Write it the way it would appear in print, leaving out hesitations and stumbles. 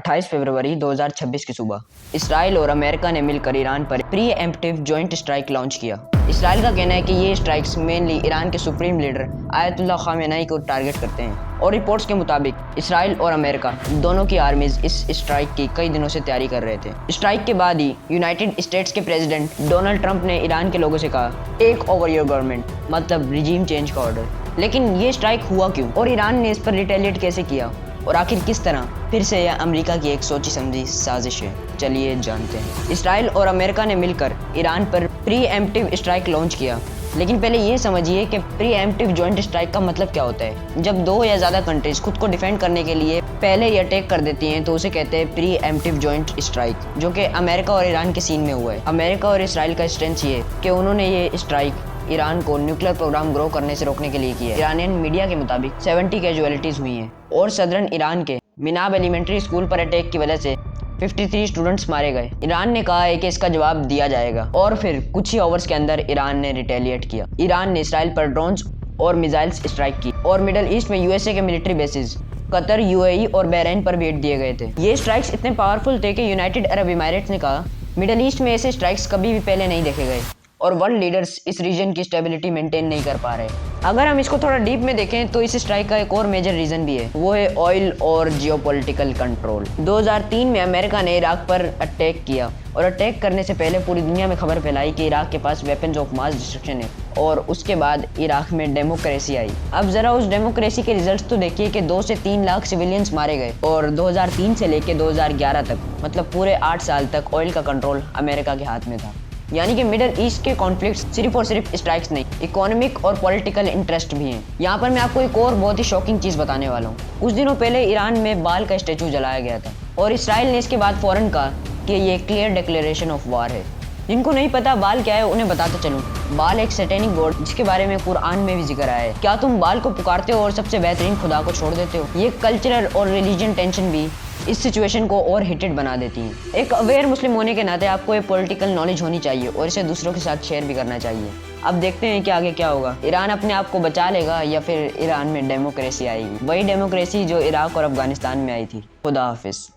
28 फरवरी 2026 की सुबह इसराइल और अमेरिका ने मिलकर ईरान पर pre emptive joint strike launch किया। इसराइल का कहना है कि ये स्ट्राइक्स मेनली ईरान के सुप्रीम लीडर आयतुल्लाह खामेनेई को टारगेट करते हैं और रिपोर्ट्स के मुताबिक इसराइल और अमेरिका दोनों की आर्मीज इस स्ट्राइक की कई दिनों से तैयारी कर रहे थे। स्ट्राइक के बाद ही यूनाइटेड स्टेट्स के प्रेसिडेंट डोनाल्ड ट्रंप ने ईरान के लोगों से कहा, टेक ओवर योर गवर्नमेंट, मतलब रिजीम चेंज का ऑर्डर। लेकिन ये स्ट्राइक हुआ क्यों और ईरान ने इस पर रिटेलिएट कैसे किया और आखिर किस तरह? फिर से यह अमेरिका की एक सोची समझी साजिश है, चलिए जानते हैं। इसराइल और अमेरिका ने मिलकर ईरान पर प्री एम्प्टिव स्ट्राइक लॉन्च किया। लेकिन पहले ये समझिए कि प्री एम्प्टिव जॉइंट स्ट्राइक का मतलब क्या होता है। जब दो या ज़्यादा कंट्रीज खुद को डिफेंड करने के लिए पहले ही अटैक कर देती हैं तो उसे कहते हैं प्री एम्प्टिव जॉइंट स्ट्राइक, जो कि अमेरिका और ईरान के सीन में हुआ है। अमेरिका और इसराइल का स्ट्रेंथ ये है कि उन्होंने ये स्ट्राइक ईरान को न्यूक्लियर प्रोग्राम ग्रो करने से रोकने के लिए किया है। ईरानियन मीडिया के मुताबिक 70 कैजुअलिटीज हुई हैं और सदर्न ईरान के मिनाब एलिमेंट्री स्कूल पर अटैक की वजह से 53 स्टूडेंट्स मारे गए। ईरान ने कहा है कि इसका जवाब दिया जाएगा और फिर कुछ ही आवर्स के अंदर ईरान ने रिटेलिएट किया। ईरान ने इसराइल पर ड्रोन्स और मिसाइल्स स्ट्राइक की और मिडल ईस्ट में यूएसए के मिलिट्री बेसिस कतर, यूएई और बहरीन पर भी हिट दिए गए थे। ये स्ट्राइक्स इतने पावरफुल थे कि यूनाइटेड अरब इमारेट्स ने कहा, मिडल ईस्ट में ऐसे स्ट्राइक्स कभी भी पहले नहीं देखे गए और वर्ल्ड लीडर्स इस रीजन की स्टेबिलिटी मेंटेन नहीं कर पा रहे। अगर हम इसको थोड़ा डीप में देखें तो इस स्ट्राइक का एक और मेजर रीजन भी है, वो है ऑयल और जियोपॉलिटिकल कंट्रोल। 2003 में अमेरिका ने इराक पर अटैक किया और अटैक करने से पहले पूरी दुनिया में खबर फैलाई कि इराक के पास वेपन्स ऑफ मास डिस्ट्रक्शन है और उसके बाद इराक में डेमोक्रेसी आई। अब जरा उस डेमोक्रेसी के रिजल्ट्स तो देखिए कि 2 से 3 लाख सिविलियंस मारे गए और 2003 से लेकर 2011 तक, मतलब पूरे 8 साल तक ऑयल का कंट्रोल अमेरिका के हाथ में था। यानी कि मिडल ईस्ट के कॉन्फ्लिक्ट्स सिर्फ और सिर्फ स्ट्राइक्स नहीं, इकोनॉमिक और पॉलिटिकल इंटरेस्ट भी हैं। यहाँ पर मैं आपको एक और बहुत ही शॉकिंग चीज़ बताने वाला हूँ। कुछ दिनों पहले ईरान में बाल का स्टैचू जलाया गया था और इसराइल ने इसके बाद फौरन कहा कि ये क्लियर डिक्लेरेशन ऑफ वार है। जिनको नहीं पता बाल क्या है उन्हें बताते चलूँ, बाल एक सैटेनिक गॉड जिसके बारे में कुरान में भी जिक्र आया है। क्या तुम बाल को पुकारते हो और सबसे बेहतरीन खुदा को छोड़ देते हो? ये कल्चरल और रिलीजन टेंशन भी इस सिचुएशन को और हिटेड बना देती है। एक अवेयर मुस्लिम होने के नाते आपको ये पॉलिटिकल नॉलेज होनी चाहिए और इसे दूसरों के साथ शेयर भी करना चाहिए। अब देखते हैं कि आगे क्या होगा। ईरान अपने आप को बचा लेगा या फिर ईरान में डेमोक्रेसी आएगी, वही डेमोक्रेसी जो इराक और अफगानिस्तान में आई थी। खुदा हाफिज।